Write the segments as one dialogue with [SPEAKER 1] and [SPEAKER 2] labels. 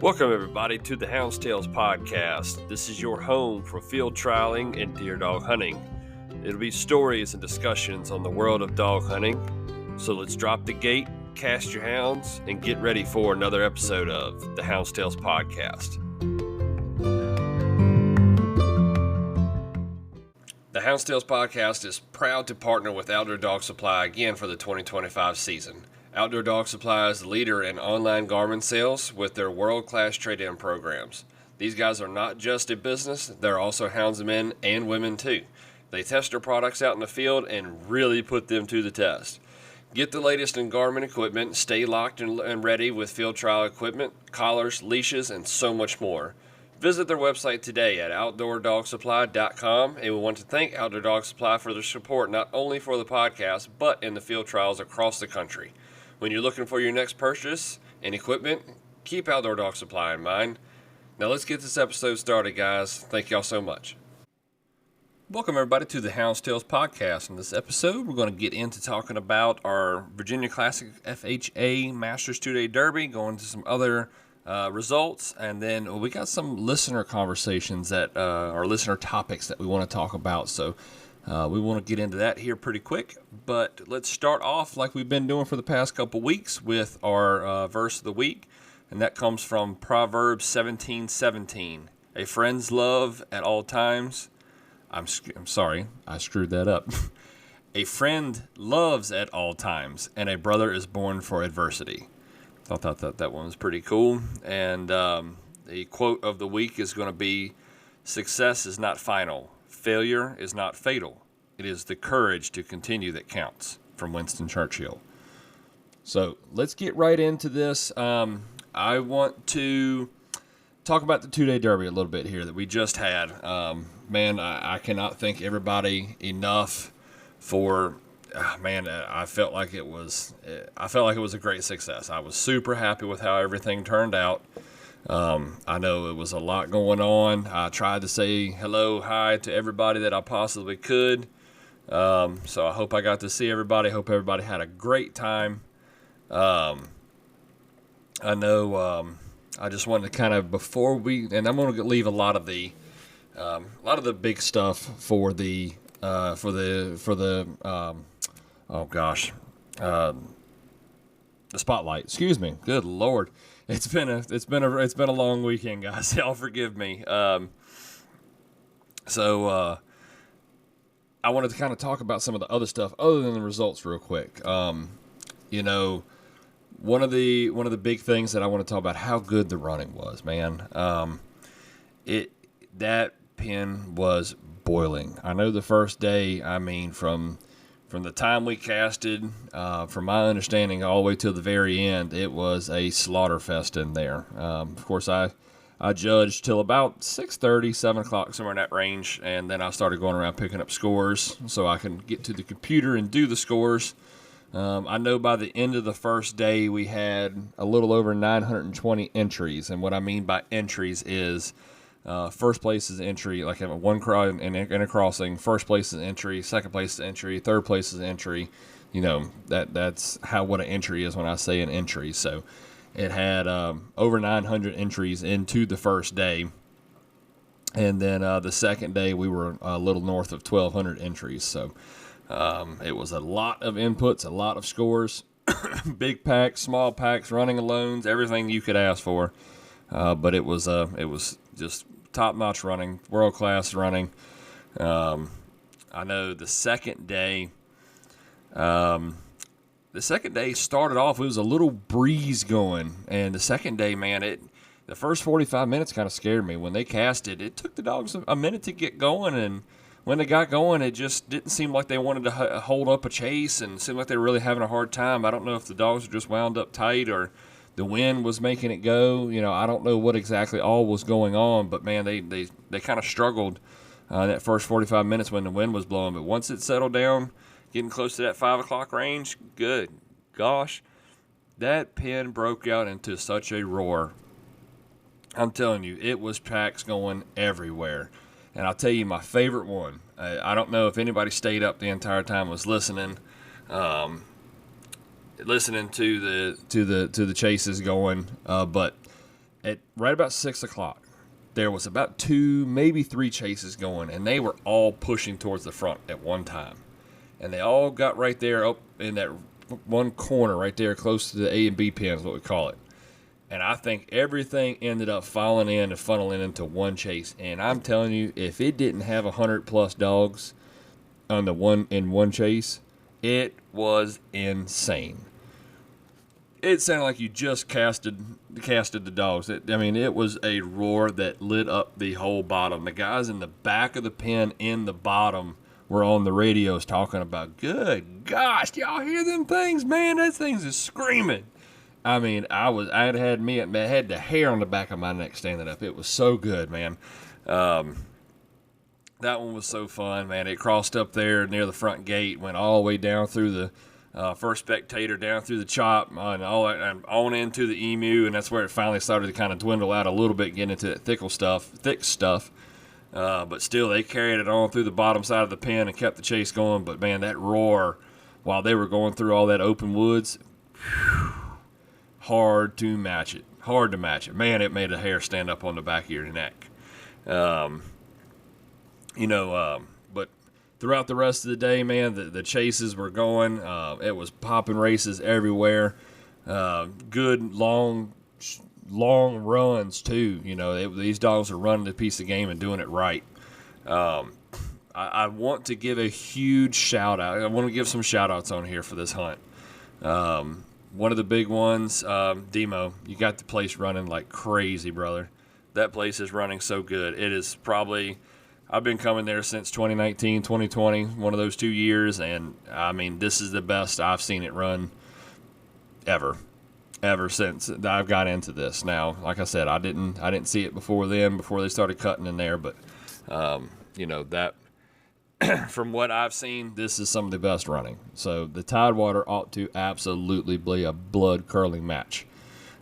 [SPEAKER 1] Welcome, everybody, to the Hounds podcast. This is your home for field trialing and deer dog hunting. It'll be stories and discussions on the world of dog hunting. So let's drop the gate, cast your hounds, and get ready for another episode of the Hounds podcast. The Hounds podcast is proud to partner with Outdoor Dog Supply again for the 2025 season. Outdoor Dog Supply is the leader in online garment sales with their world-class trade-in programs. These guys are not just a business, they're also houndsmen and women too. They test their products out in the field and really put them to the test. Get the latest in garment equipment, stay locked and ready with field trial equipment, collars, leashes, and so much more. Visit their website today at outdoordogsupply.com, and we want to thank Outdoor Dog Supply for their support not only for the podcast, but in the field trials across the country. When you're looking for your next purchase and equipment, keep Outdoor Dog Supply in mind. Now let's get this episode started, guys. Thank y'all so much. Welcome, everybody, to the Hounds podcast. In this episode, we're going to get into talking about our Virginia Classic FHA Master 2-Day Derby, going into some other results, and then we got some listener conversations that are listener topics that we want to talk about. So we want to get into that here pretty quick, but let's start off like we've been doing for the past couple weeks with our verse of the week, and that comes from Proverbs 17:17. A friend's love at all times. I'm sorry, I screwed that up. A friend loves at all times, and a brother is born for adversity. I thought that one was pretty cool. And the quote of the week is going to be, success is not final. Failure is not fatal. It is the courage to continue that counts, from Winston Churchill. So let's get right into this. I want to talk about the 2-Day Derby a little bit here that we just had. I cannot thank everybody enough for... I felt like it was a great success. I was super happy with how everything turned out. I know it was a lot going on. I tried to say hi to everybody that I possibly could. So I hope I got to see everybody. Hope everybody had a great time. I know. I just wanted to kind of and I'm going to leave a lot of the big stuff for the the spotlight. Excuse me. Good Lord. It's been a long weekend, guys. Y'all forgive me. So I wanted to kind of talk about some of the other stuff other than the results real quick. One of the big things that I want to talk about, how good the running was, man. That pen was boiling. I know the first day, from the time we casted, from my understanding, all the way to the very end, it was a slaughter fest in there. Of course, I judged till about 6:30, 7 o'clock, somewhere in that range, and then I started going around picking up scores so I can get to the computer and do the scores. I know by the end of the first day, we had a little over 920 entries, and what I mean by entries is first place is entry, like having one in a crossing. First place is entry, second place is entry, third place is entry. That's what an entry is when I say an entry. So it had over 900 entries into the first day, and then the second day we were a little north of 1,200 entries. So it was a lot of inputs, a lot of scores, big packs, small packs, running alones, everything you could ask for. But it was just top-notch running, world-class running. I know the second day started off, it was a little breeze going, and the second day, the first 45 minutes kind of scared me. When they casted, it took the dogs a minute to get going, and when they got going, it just didn't seem like they wanted to hold up a chase, and it seemed like they were really having a hard time. I don't know if the dogs were just wound up tight or the wind was making it go. I don't know what exactly all was going on, but man, they kind of struggled that first 45 minutes when the wind was blowing. But once it settled down, getting close to that 5 o'clock range, good gosh, that pen broke out into such a roar. I'm telling you, it was packs going everywhere. And I'll tell you my favorite one. I don't know if anybody stayed up the entire time, was listening. Listening to the chases going, but At right about 6 o'clock, there was about 2, maybe 3 chases going, and they were all pushing towards the front at one time. And they all got right there up in that one corner right there close to the A and B pin is what we call it. And I think everything ended up falling in and funneling into one chase. And I'm telling you, if it didn't have 100+ dogs on the one chase, it was insane. It sounded like you just casted the dogs. It was a roar that lit up the whole bottom. The guys in the back of the pen in the bottom were on the radios talking about, good gosh, y'all hear them things, man? That thing's just screaming. I had the hair on the back of my neck standing up. It was so good, man. That one was so fun, man. It crossed up there near the front gate, went all the way down through the first spectator, down through the chop, and all that, and on into the emu, and that's where it finally started to kind of dwindle out a little bit, get into that thick stuff. But still, they carried it on through the bottom side of the pen and kept the chase going. But man, that roar while they were going through all that open woods, hard to match it. Man, it made the hair stand up on the back of your neck. But throughout the rest of the day, man, the chases were going. It was popping races everywhere. Good long runs too. These dogs are running the piece of game and doing it right. I want to give a huge shout out. I want to give some shout outs on here for this hunt. One of the big ones, Demo, you got the place running like crazy, brother. That place is running so good. It is probably, I've been coming there since 2019, 2020, one of those 2 years, and this is the best I've seen it run ever since I've got into this. Now, like I said, I didn't see it before they started cutting in there, but that from what I've seen, this is some of the best running. So the Tidewater ought to absolutely be a blood-curdling match.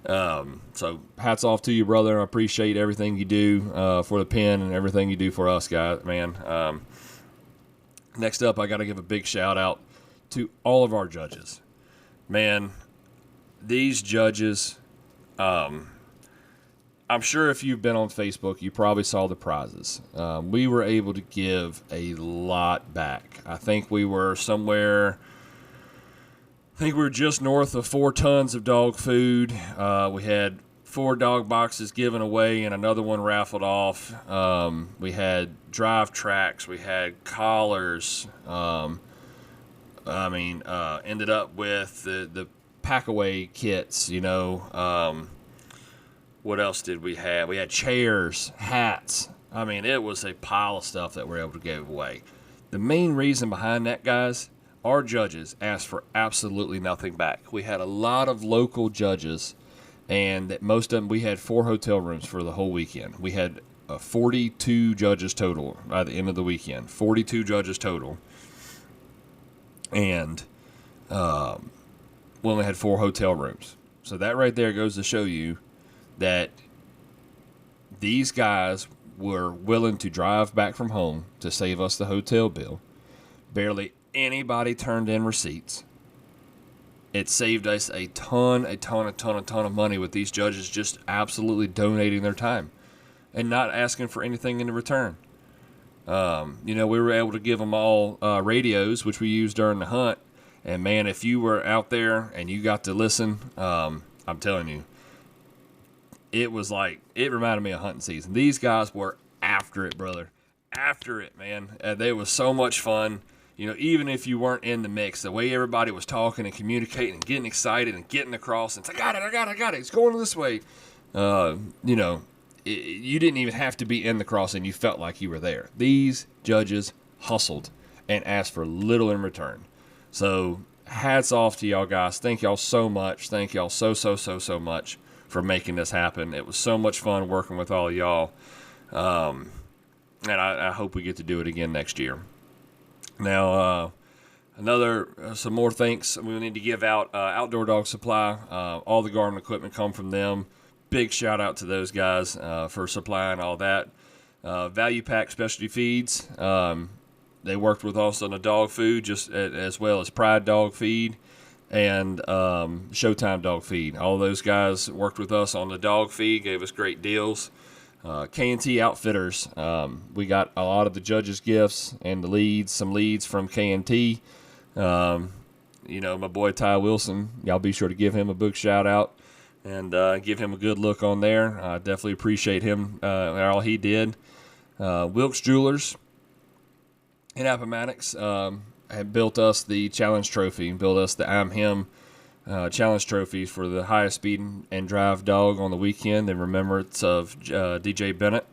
[SPEAKER 1] So hats off to you, brother. I appreciate everything you do for the pen and everything you do for us, guys, man. Next up, I got to give a big shout-out to all of our judges. Man, these judges, I'm sure if you've been on Facebook, you probably saw the prizes. We were able to give a lot back. I think we were just north of 4 tons of dog food. We had 4 dog boxes given away and another one raffled off. We had drive tracks. We had collars. Ended up with the pack-away kits, What else did we have? We had chairs, hats. It was a pile of stuff that we were able to give away. The main reason behind that, guys, our judges asked for absolutely nothing back. We had a lot of local judges, and that most of them, we had 4 hotel rooms for the whole weekend. We had 42 judges total by the end of the weekend. 42 judges total. And we only had 4 hotel rooms. So that right there goes to show you that these guys were willing to drive back from home to save us the hotel bill. Barely anybody turned in receipts. It saved us a ton of money with these judges just absolutely donating their time and not asking for anything in return. We were able to give them all radios, which we used during the hunt. And man, if you were out there and you got to listen, I'm telling you, it reminded me of hunting season. These guys were after it, brother. After it, man. They was so much fun. Even if you weren't in the mix, the way everybody was talking and communicating and getting excited and getting across and saying, I got it. It's going this way. You didn't even have to be in the crossing. You felt like you were there. These judges hustled and asked for little in return. So hats off to y'all guys. Thank y'all so much. Thank y'all so much for making this happen. It was so much fun working with all of y'all. And I hope we get to do it again next year. Now, some more thanks we need to give out. Outdoor Dog Supply, all the Garmin equipment come from them. Big shout out to those guys for supplying all that. Value Pack Specialty Feeds, they worked with us on the dog food just as well as Pride Dog Feed. and Showtime Dog Feed. All those guys worked with us on the dog feed, gave us great deals. K&T Outfitters, we got a lot of the judges' gifts and the leads, some leads from K&T. My boy Ty Wilson, y'all be sure to give him a big shout out and give him a good look on there. I definitely appreciate him and all he did. Wilkes Jewelers in Appomattox had built us the challenge trophy, built us the I'm Him challenge trophy for the highest speed and drive dog on the weekend in remembrance of DJ Bennett.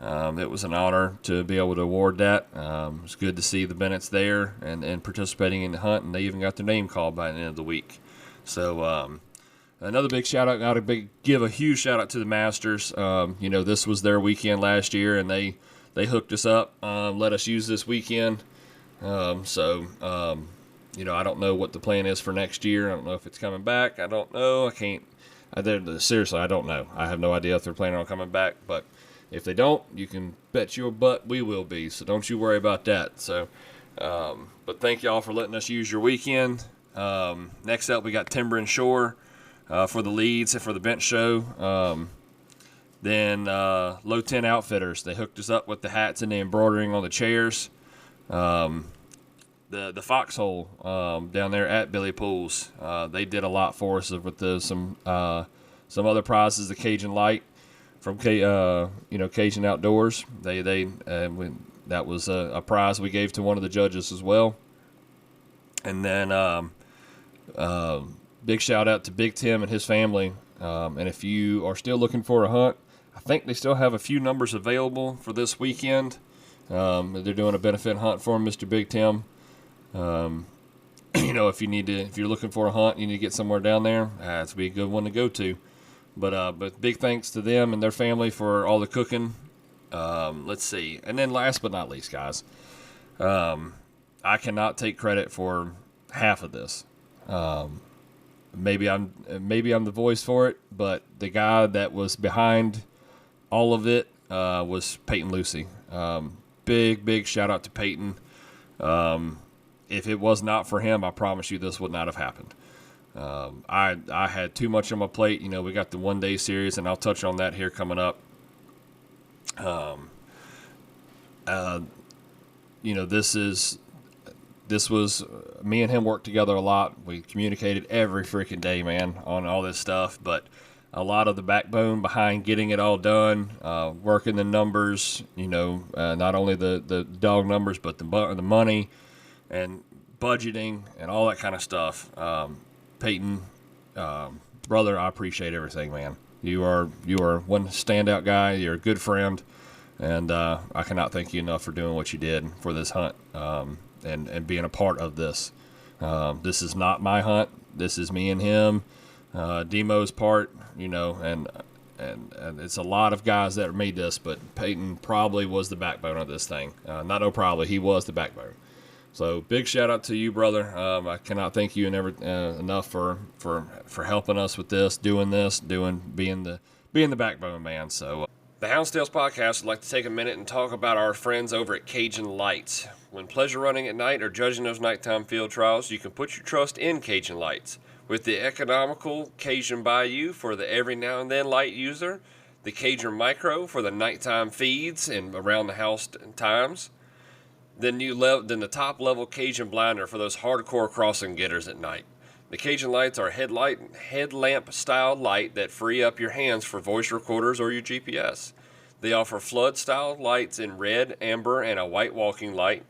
[SPEAKER 1] It was an honor to be able to award that. It was good to see the Bennetts there and participating in the hunt, and they even got their name called by the end of the week. So another big shout out. Got to give a huge shout out to the Masters. This was their weekend last year, and they hooked us up, let us use this weekend. I don't know what the plan is for next year. I don't know if it's coming back. I don't know. Seriously, I don't know. I have no idea if they're planning on coming back. But if they don't, you can bet your butt we will be. So don't you worry about that. So, but thank y'all for letting us use your weekend. Next up, we got Timber and Shore for the leads and for the bench show. Then Low 10 Outfitters. They hooked us up with the hats and the embroidering on the chairs. The Foxhole down there at Billy Pools, they did a lot for us with some other prizes. The Cajun Light from Cajun Outdoors. That was a prize we gave to one of the judges as well. And then big shout out to Big Tim and his family. And if you are still looking for a hunt, I think they still have a few numbers available for this weekend. They're doing a benefit hunt for Mr. Big Tim. If you're looking for a hunt, you need to get somewhere down there. It's be a good one to go to. But big thanks to them and their family for all the cooking. Let's see. And then last but not least, guys, I cannot take credit for half of this. Maybe I'm the voice for it, but the guy that was behind all of it was Peyton Lucy. Big shout out to Peyton. If it was not for him, I promise you this would not have happened. I had too much on my plate. We got the one-day series, and I'll touch on that here coming up. This was me and him worked together a lot. We communicated every freaking day, man, on all this stuff. But a lot of the backbone behind getting it all done, working the numbers, not only the dog numbers, but the money and budgeting and all that kind of stuff. Peyton, brother, I appreciate everything, man. You are one standout guy. You're a good friend, and I cannot thank you enough for doing what you did for this hunt and being a part of this. This is not my hunt. This is me and him. Demo's part, and it's a lot of guys that made this, but Peyton probably was the backbone of this thing. He was the backbone. So big shout out to you, brother. I cannot thank you enough for helping us with this, being the backbone, man. So the Hounds Tales podcast would like to take a minute and talk about our friends over at Cajun Lights. When pleasure running at night or judging those nighttime field trials, you can put your trust in Cajun Lights. With the economical Cajun Bayou for the every now and then light user, the Cajun Micro for the nighttime feeds and around the house times, then the top level Cajun Blinder for those hardcore crossing getters at night. The Cajun Lights are headlamp style light that free up your hands for voice recorders or your GPS. They offer flood style lights in red, amber, and a white walking light.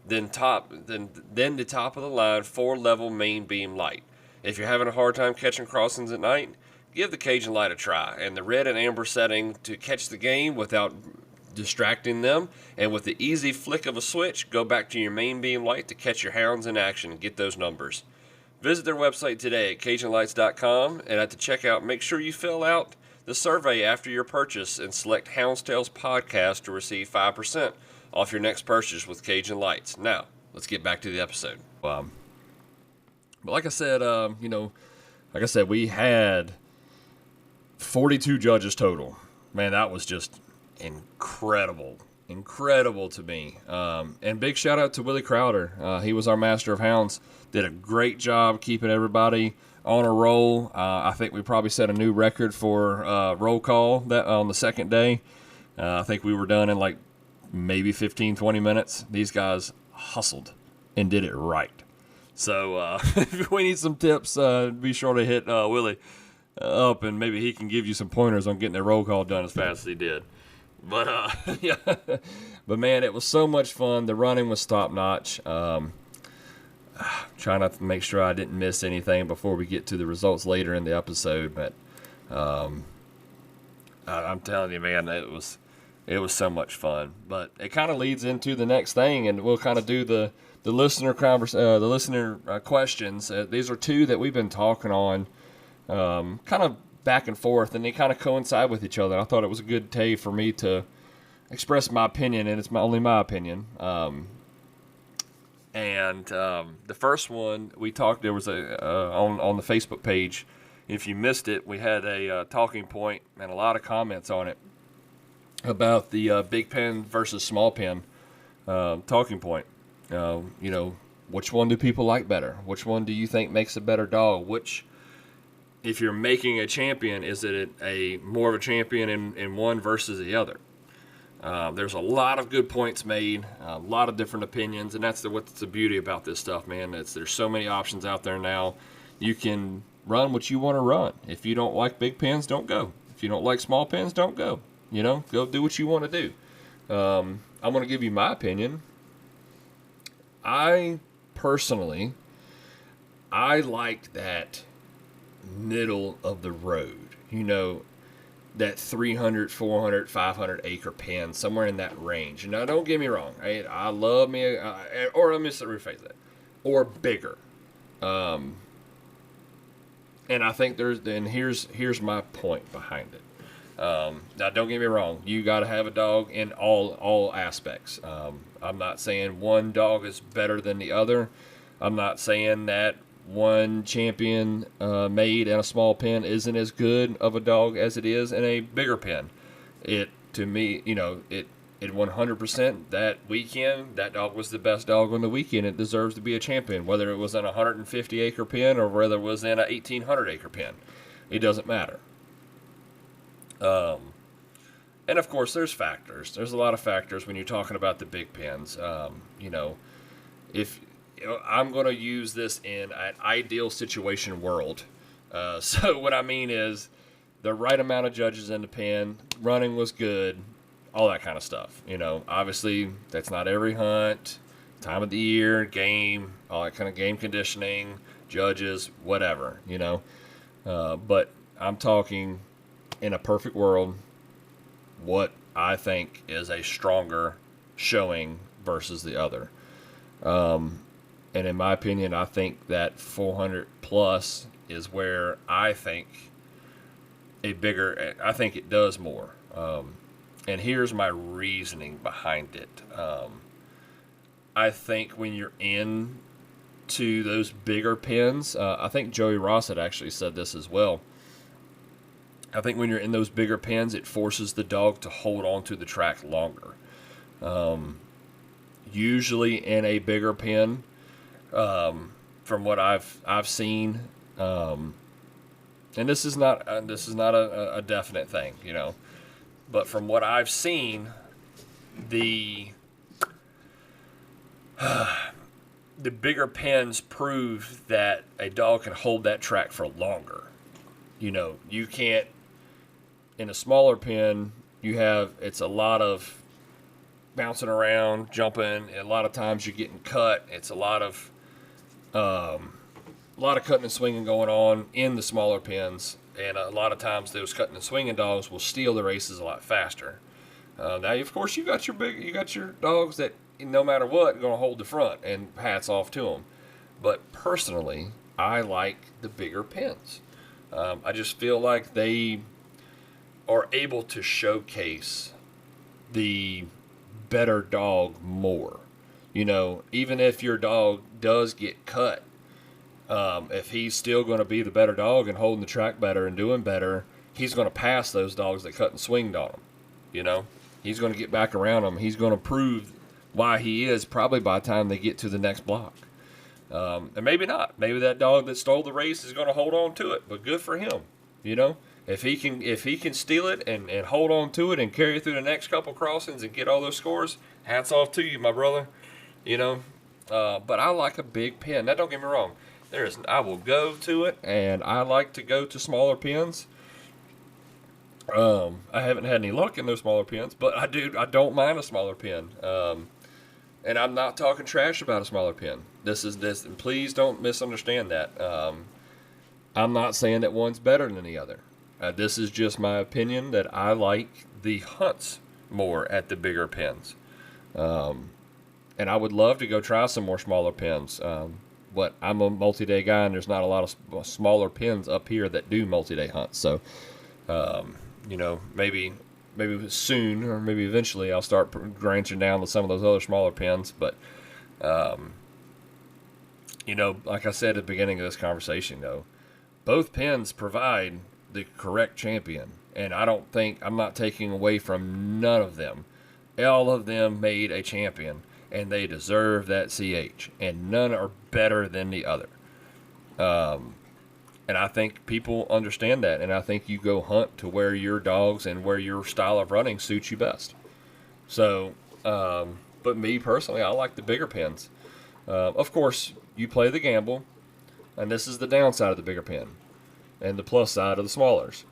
[SPEAKER 1] Then the top of the line 4-level main beam light. If you're having a hard time catching crossings at night, give the Cajun Light a try. And the red and amber setting to catch the game without distracting them, and with the easy flick of a switch, go back to your main beam light to catch your hounds in action and get those numbers. Visit their website today at CajunLights.com, and at the checkout, make sure you fill out the survey after your purchase and select Hounds Tales Podcast to receive 5% off your next purchase with Cajun Lights. Now, let's get back to the episode. But like I said, we had 42 judges total. Man, that was just incredible. incredible to me. And big shout out to Willie Crowder. He was our master of hounds. Did a great job keeping everybody on a roll. I think we probably set a new record for roll call that on the second day. I think we were done in like maybe 15, 20 minutes. These guys hustled and did it right. So if we need some tips, be sure to hit Willie up, and maybe he can give you some pointers on getting the roll call done as fast as he did. But yeah, but man, it was so much fun. The running was top notch. Trying not to make sure I didn't miss anything before we get to the results later in the episode. But I'm telling you, man, it was so much fun. But it kind of leads into the next thing, and we'll kind of do the listener questions. These are two that we've been talking on, kind of back and forth, and they kind of coincide with each other. I thought it was a good day for me to express my opinion, and it's only my opinion. And the first one we talked, there was on the Facebook page. If you missed it, we had a talking point and a lot of comments on it about the big pen versus small pen talking point. Which one do people like better? Which one do you think makes a better dog? If you're making a champion, is it a more of a champion in one versus the other? There's a lot of good points made, a lot of different opinions, and that's what's the beauty about this stuff, man. There's so many options out there now. You can run what you want to run. If you don't like big pens, don't go. If you don't like small pens, don't go. Go do what you want to do. I'm going to give you my opinion. I personally like that middle of the road, that 300, 400, 500 acre pen, somewhere in that range. Now, don't get me wrong. I love me, or let me rephrase that, or bigger. And I think here's my point behind it. Now, don't get me wrong. You got to have a dog in all aspects. I'm not saying one dog is better than the other. I'm not saying that one champion made in a small pen isn't as good of a dog as it is in a bigger pen. To me, it 100% that weekend, that dog was the best dog on the weekend. It deserves to be a champion, whether it was in a 150 acre pen or whether it was in a 1,800 acre pen. It doesn't matter. And of course, there's factors. There's a lot of factors when you're talking about the big pens. If I'm going to use this in an ideal situation world. So what I mean is the right amount of judges in the pen, running was good, all that kind of stuff. Obviously that's not every hunt, time of the year, game, all that kind of game conditioning, judges, whatever, But I'm talking in a perfect world, what I think is a stronger showing versus the other. And in my opinion, I think that 400 plus is where I think I think it does more. And here's my reasoning behind it. I think when you're into those bigger pens, I think Joey Ross had actually said this as well. I think when you're in those bigger pens, it forces the dog to hold on to the track longer. Usually in a bigger pen, from what I've seen, and this is not a definite thing, but from what I've seen, the bigger pens prove that a dog can hold that track for longer. You can't, in a smaller pen, it's a lot of bouncing around, jumping, and a lot of times you're getting cut. It's a lot of cutting and swinging going on in the smaller pens, and a lot of times those cutting and swinging dogs will steal the races a lot faster. Now, of course, you got your dogs that no matter what are going to hold the front, and hats off to them. But personally, I like the bigger pens. I just feel like they are able to showcase the better dog more. Even if your dog does get cut, if he's still going to be the better dog and holding the track better and doing better, he's going to pass those dogs that cut and swinged on him. He's going to get back around them. He's going to prove why he is probably by the time they get to the next block. And maybe not. Maybe that dog that stole the race is going to hold on to it, but good for him. You know, if he can steal it and hold on to it and carry it through the next couple crossings and get all those scores, hats off to you, my brother. You know, but I like a big pen. Now, don't get me wrong. I will go to it, and I like to go to smaller pens. I haven't had any luck in those smaller pens, but I don't mind a smaller pen. And I'm not talking trash about a smaller pen. And please don't misunderstand that. I'm not saying that one's better than the other. This is just my opinion that I like the hunts more at the bigger pens. And I would love to go try some more smaller pens. But I'm a multi-day guy, and there's not a lot of smaller pens up here that do multi-day hunts. So, you know, maybe soon or maybe eventually I'll start branching down to some of those other smaller pens. But, you know, like I said at the beginning of this conversation, though, both pens provide the correct champion. And I'm not taking away from none of them. All of them made a champion, and they deserve that CH. And none are better than the other. And I think people understand that, and I think you go hunt to where your dogs and where your style of running suits you best. So, but me personally, I like the bigger pens. Of course, you play the gamble, and this is the downside of the bigger pen, and the plus side of the smallers.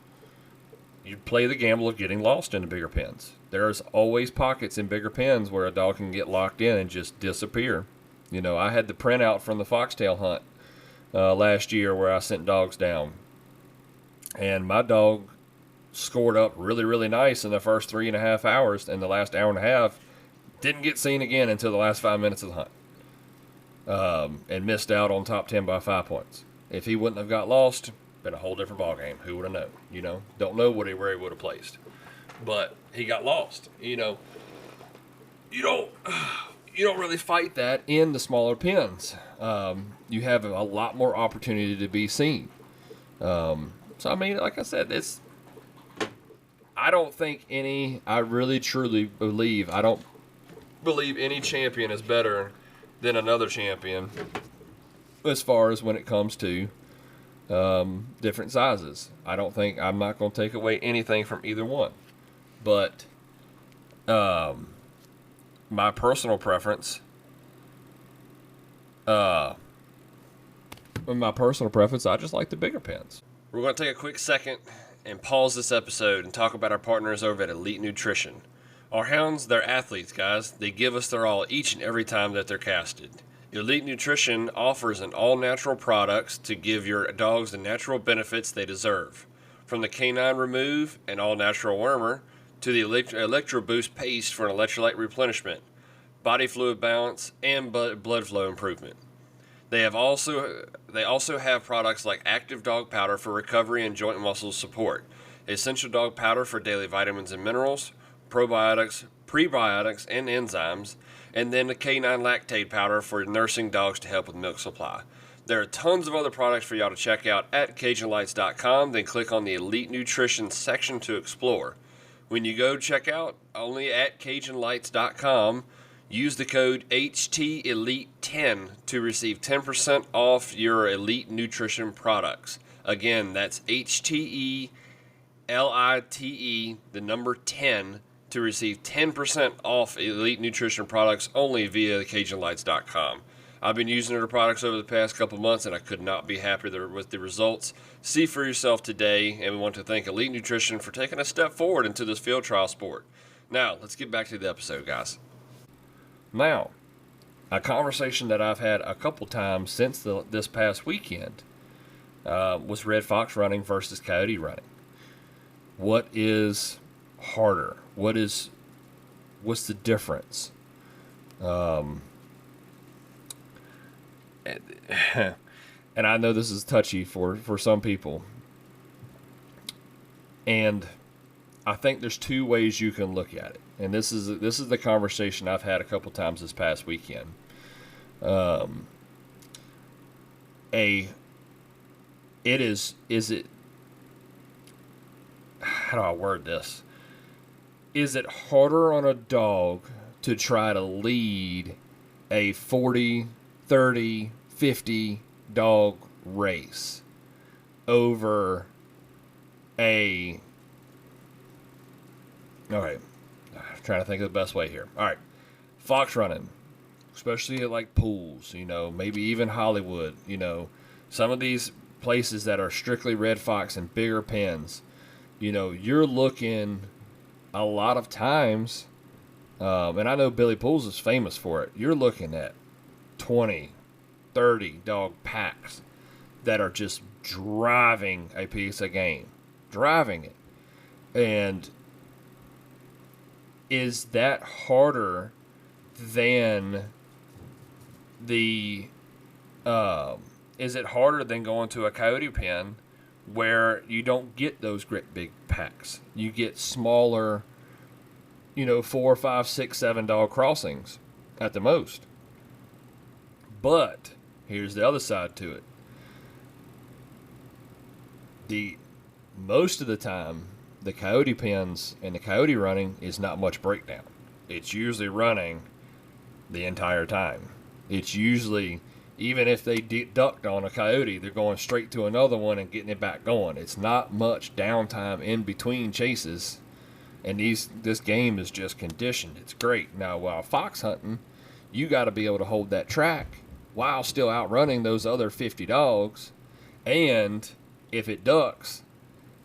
[SPEAKER 1] You play the gamble of getting lost in the bigger pens. There's always pockets in bigger pens where a dog can get locked in and just disappear. You know, I had the printout from the foxtail hunt last year where I sent dogs down. And my dog scored up really, really nice in the first 3.5 hours, and the last hour and a half didn't get seen again until the last 5 minutes of the hunt. And missed out on top 10 by 5 points. If he wouldn't have got lost, been a whole different ballgame. Who would have known? You know, don't know where he would have placed. But he got lost. You know, you don't really fight that in the smaller pens. You have a lot more opportunity to be seen. So, I mean, like I said, I really truly believe, I don't believe any champion is better than another champion as far as when it comes to different sizes. I'm not going to take away anything from either one. But my personal preference, I just like the bigger pens. We're going to take a quick second and pause this episode and talk about our partners over at Elite Nutrition. Our hounds, they're athletes, guys. They give us their all each and every time that they're casted. Elite Nutrition offers an all-natural products to give your dogs the natural benefits they deserve. From the canine remove and all-natural wormer to the Electro Boost paste for an electrolyte replenishment, body fluid balance, and blood flow improvement. They also have products like Active Dog Powder for recovery and joint muscle support, Essential Dog Powder for daily vitamins and minerals, probiotics, prebiotics, and enzymes, and then the Canine Lactate Powder for nursing dogs to help with milk supply. There are tons of other products for y'all to check out at CajunLights.com, then click on the Elite Nutrition section to explore. When you go check out, only at CajunLights.com, use the code HTElite10 to receive 10% off your Elite Nutrition products. Again, that's HTELITE, the number 10, to receive 10% off Elite Nutrition products only via CajunLights.com. I've been using their products over the past couple months, and I could not be happier with the results. See for yourself today, and we want to thank Elite Nutrition for taking a step forward into this field trial sport. Now, let's get back to the episode, guys. Now, a conversation that I've had a couple times since this past weekend was red fox running versus coyote running. What is harder? What's the difference? And I know this is touchy for some people. And I think there's two ways you can look at it. And this is the conversation I've had a couple times this past weekend. How do I word this? is it harder on a dog to try to lead a 40, 30, 50 dog race over a... All right, I'm trying to think of the best way here. All right, fox running, especially at like pools, maybe even Hollywood, some of these places that are strictly red fox and bigger pens, you're looking a lot of times, and I know Billy Pools is famous for it, you're looking at 20, 30 dog packs that are just driving a piece of game, driving it. And is that harder than is it harder than going to a coyote pen where you don't get those great big packs? You get smaller, 4, 5, 6, 7 dog crossings at the most. But here's the other side to it. Most of the time, the coyote pens and the coyote running is not much breakdown. It's usually running the entire time. It's usually, even if they ducked on a coyote, they're going straight to another one and getting it back going. It's not much downtime in between chases, and this game is just conditioned. It's great. Now, while fox hunting, you got to be able to hold that track while still outrunning those other 50 dogs, and if it ducks,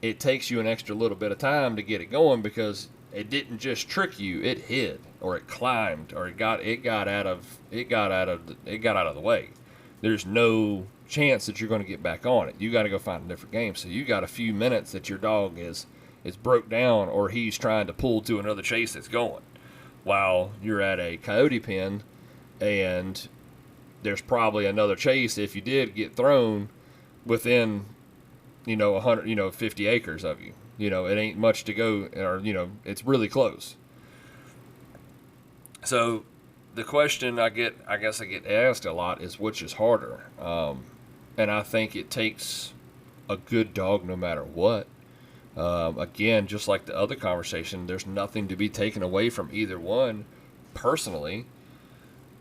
[SPEAKER 1] it takes you an extra little bit of time to get it going because it didn't just trick you, it hid or it climbed or it got out of the way. There's no chance that you're going to get back on it. You got to go find a different game. So you got a few minutes that your dog is broke down or he's trying to pull to another chase that's going, while you're at a coyote pen and there's probably another chase if you did get thrown within 100, 50 acres of you. It ain't much to go, or, it's really close. So the question I get asked a lot is which is harder. And I think it takes a good dog no matter what. Again, just like the other conversation, there's nothing to be taken away from either one. Personally,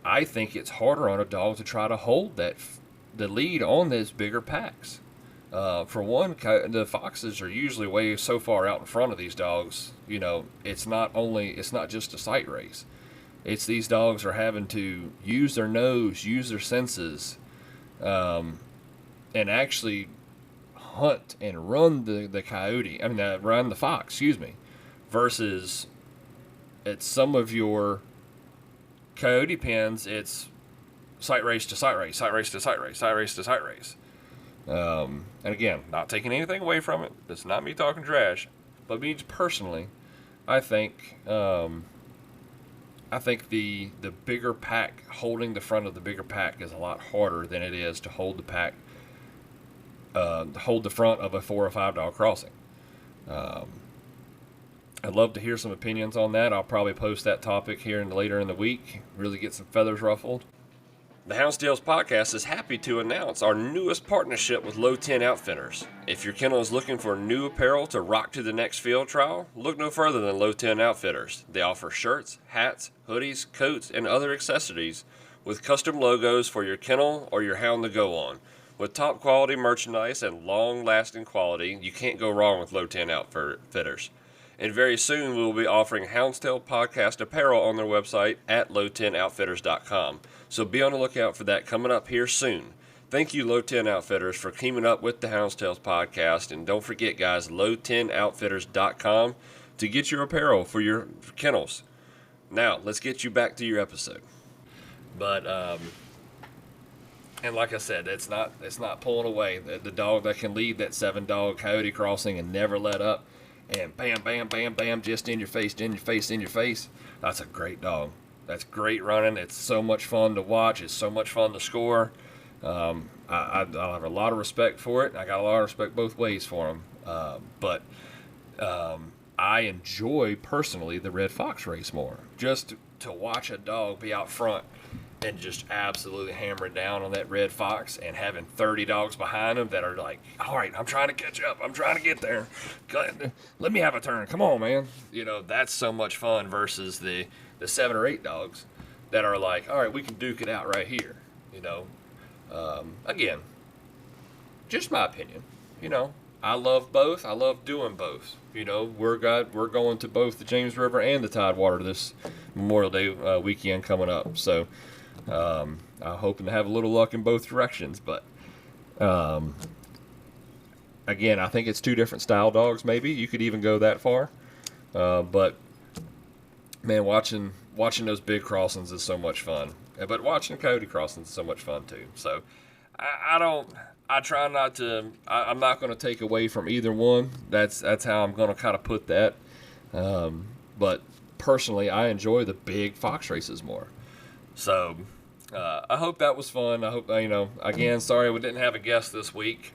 [SPEAKER 1] I think it's harder on a dog to try to hold the lead on those bigger packs. For one, the foxes are usually way so far out in front of these dogs. It's not just a sight race. It's these dogs are having to use their nose, use their senses, and actually hunt and run the coyote. Run the fox, excuse me, versus at some of your coyote pens, it's sight race to sight race, sight race to sight race, sight race to sight race. And again, not taking anything away from it. It's not me talking trash, but me personally, I think the bigger pack, holding the front of the bigger pack is a lot harder than it is to hold the pack, hold the front of a 4 or 5 dog crossing. I'd love to hear some opinions on that. I'll probably post that topic later in the week. Really get some feathers ruffled. The Hounds podcast is happy to announce our newest partnership with Low 10 Outfitters. If your kennel is looking for new apparel to rock to the next field trial, look no further than Low 10 Outfitters. They offer shirts, hats, hoodies, coats, and other accessories with custom logos for your kennel or your hound to go on. With top quality merchandise and long-lasting quality, you can't go wrong with Low 10 Outfitters. And very soon we will be offering Hounds podcast apparel on their website at low10outfitters.com. So be on the lookout for that coming up here soon. Thank you, Low 10 Outfitters, for teaming up with the Hounds podcast. And don't forget, guys, low10outfitters.com to get your apparel for your kennels. Now, let's get you back to your episode. But, and like I said, it's not pulling away. The dog that can lead that 7-dog coyote crossing and never let up, and bam, bam, bam, bam, just in your face, in your face, in your face. That's a great dog. That's great running. It's so much fun to watch. It's so much fun to score. I have a lot of respect for it. I got a lot of respect both ways for him. But I enjoy, personally, the red fox race more. Just to watch a dog be out front and just absolutely hammering down on that red fox and having 30 dogs behind him that are like, all right, I'm trying to catch up. I'm trying to get there. Let me have a turn. Come on, man. That's so much fun versus the 7 or 8 dogs that are like, all right, we can duke it out right here. Again, just my opinion. I love both. I love doing both. We're going to both the James River and the Tidewater this Memorial Day weekend coming up. So I'm hoping to have a little luck in both directions. But again, I think it's 2 different style dogs. Maybe you could even go that far. But man, watching those big crossings is so much fun. But watching coyote crossings is so much fun too. So I try not to. I'm not going to take away from either one. That's how I'm going to kind of put that. But personally, I enjoy the big fox races more. So I hope that was fun. I hope Again, sorry we didn't have a guest this week.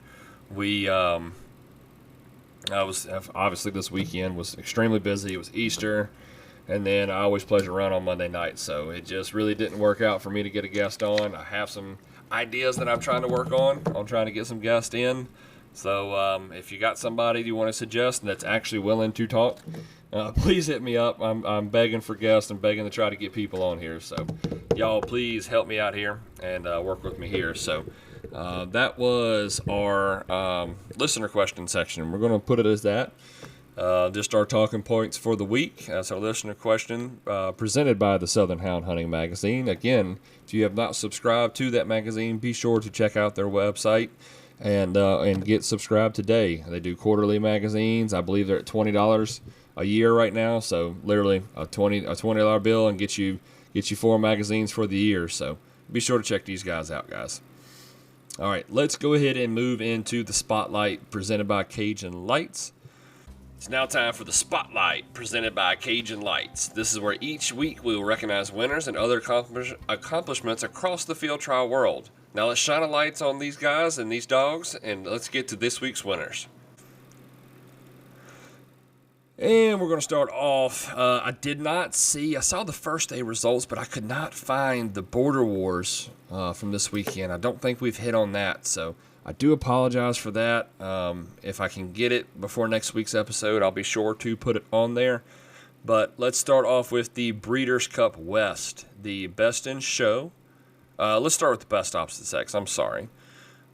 [SPEAKER 1] I was obviously this weekend was extremely busy. It was Easter, and then I always play around on Monday night, so it just really didn't work out for me to get a guest on. I have some ideas that I'm trying to work on trying to get some guests in. So if you got somebody you want to suggest that's actually willing to talk, please hit me up. I'm begging for guests and begging to try to get people on here. So y'all please help me out here and work with me here. So that was our listener question section. We're going to put it as that. Just our talking points for the week. That's our listener question presented by the Southern Hound Hunting Magazine. Again, if you have not subscribed to that magazine, be sure to check out their website and get subscribed today. They do quarterly magazines. I believe they're at $20 a year right now. So literally a $20 bill and get you 4 magazines for the year. So be sure to check these guys out, guys. All right, let's go ahead and move into the Spotlight presented by Cajun Lights. It's now time for the Spotlight, presented by Cajun Lights. This is where each week we will recognize winners and other accomplishments across the field trial world. Now let's shine a light on these guys and these dogs, and let's get to this week's winners. And we're going to start off. I saw the first day results, but I could not find the Border Wars from this weekend. I don't think we've hit on that, so I do apologize for that. If I can get it before next week's episode, I'll be sure to put it on there. But let's start off with the Breeders' Cup West. The best in show, let's start with the best opposite sex,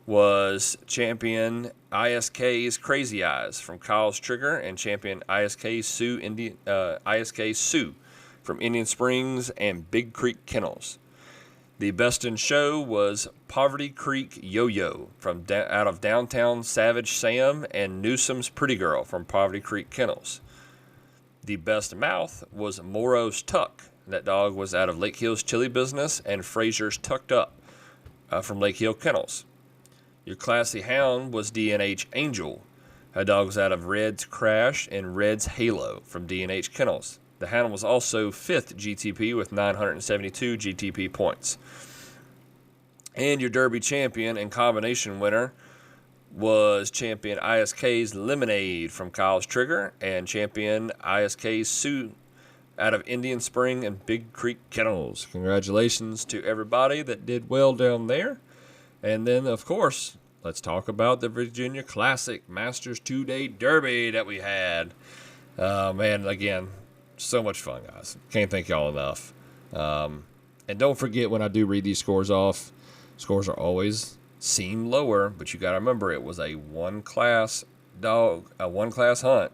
[SPEAKER 1] was champion ISK's Crazy Eyes from Kyle's Trigger and champion ISK Sue from Indian Springs and Big Creek Kennels. The best in show was Poverty Creek Yo-Yo out of downtown Savage Sam and Newsom's Pretty Girl from Poverty Creek Kennels. The best mouth was Moro's Tuck. That dog was out of Lake Hill's Chili Business and Frazier's Tucked Up from Lake Hill Kennels. Your classy hound was D&H Angel. That dog was out of Red's Crash and Red's Halo from D&H Kennels. The hound was also 5th GTP with 972 GTP points. And your Derby champion and combination winner was champion ISK's Lemonade from Kyle's Trigger and champion ISK's Sue out of Indian Spring and Big Creek Kennels. Congratulations to everybody that did well down there. And then, of course, let's talk about the Virginia Classic Masters 2-Day Derby that we had. Man, again, so much fun, guys. Can't thank y'all enough. And don't forget, when I do read these scores off, scores are always seem lower, but you got to remember it was a one-class hunt,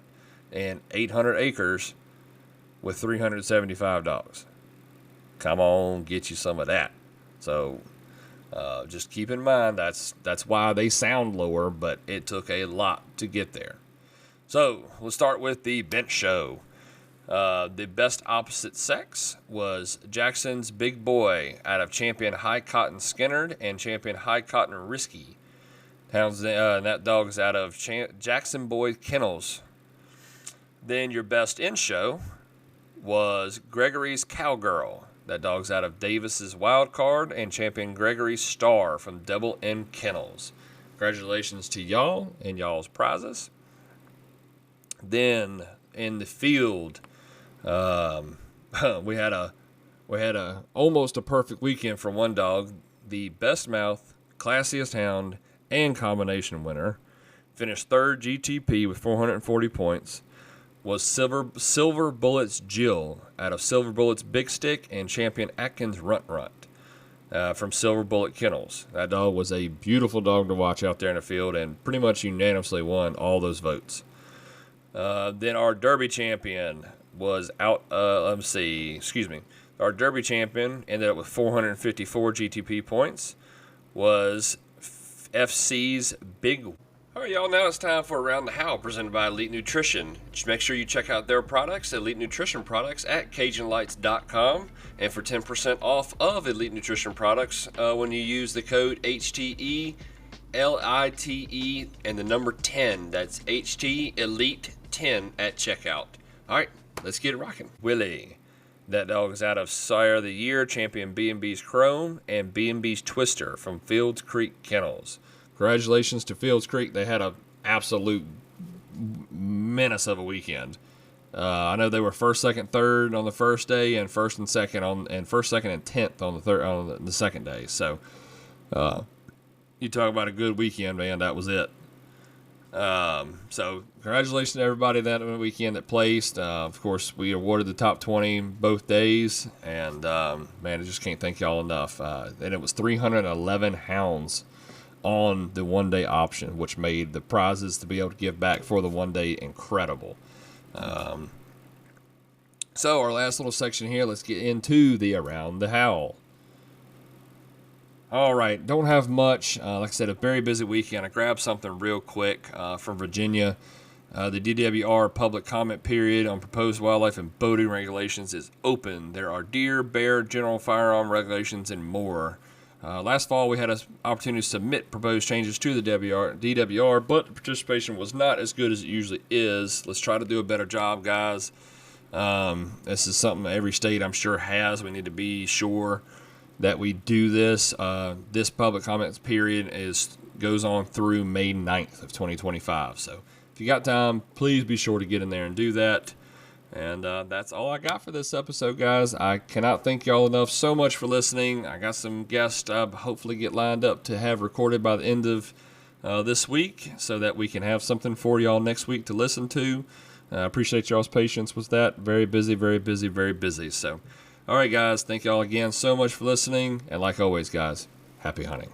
[SPEAKER 1] and 800 acres with 375 dogs. Come on, get you some of that. So just keep in mind that's why they sound lower, but it took a lot to get there. So let's start with the bench show. The best opposite sex was Jackson's Big Boy out of champion High Cotton Skinnerd and champion High Cotton Risky. That dog's out of Jackson Boy Kennels. Then your best in show was Gregory's Cowgirl. That dog's out of Davis's Wild Card and champion Gregory's Star from Double N Kennels. Congratulations to y'all and y'all's prizes. Then in the field, we had a We had almost a perfect weekend for one dog. The best mouth, classiest hound, and combination winner. Finished third GTP with 440 points. Was Silver Bullets Jill out of Silver Bullets Big Stick and Champion Atkins Runt from Silver Bullet Kennels. That dog was a beautiful dog to watch out there in the field and pretty much unanimously won all those votes. Then our Derby champion was out, Our Derby champion ended up with 454 GTP points, was FC's Big. All right, y'all, now it's time for Around the How, presented by Elite Nutrition. Just make sure you check out their products, Elite Nutrition products, at CajunLights.com. And for 10% off of Elite Nutrition products, when you use the code HTELITE and the number 10, that's HT Elite 10 at checkout. All right, let's get it rocking. Willie. That dog is out of Sire of the Year, Champion B&B's Chrome, and B&B's Twister from Fields Creek Kennels. Congratulations to Fields Creek. They had an absolute menace of a weekend. I know they were first, second, third on the first day, and first, second, and 10th on the second day. So, you talk about a good weekend, man. That was it. So congratulations to everybody that weekend that placed. Of course, we awarded the top 20 both days, and man, I just can't thank y'all enough. And it was 311 hounds on the one-day option, which made the prizes to be able to give back for the one day incredible. So our last little section here, let's get into the Around the Howl. All right, don't have much. Like I said, a very busy weekend. I grabbed something real quick from Virginia. The DWR public comment period on proposed wildlife and boating regulations is open. There are deer, bear, general firearm regulations, and more. Last fall, we had an opportunity to submit proposed changes to the DWR, but the participation was not as good as it usually is. Let's try to do a better job, guys. This is something every state, I'm sure, has. We need to be sure that we do this. This public comments period goes on through May 9th of 2025. So if you got time, please be sure to get in there and do that. And that's all I got for this episode, guys. I cannot thank y'all enough so much for listening. I got some guests hopefully get lined up to have recorded by the end of this week so that we can have something for y'all next week to listen to. I appreciate y'all's patience with that. Very busy, very busy, very busy. So, all right, guys. Thank y'all again so much for listening. And like always, guys, happy hunting.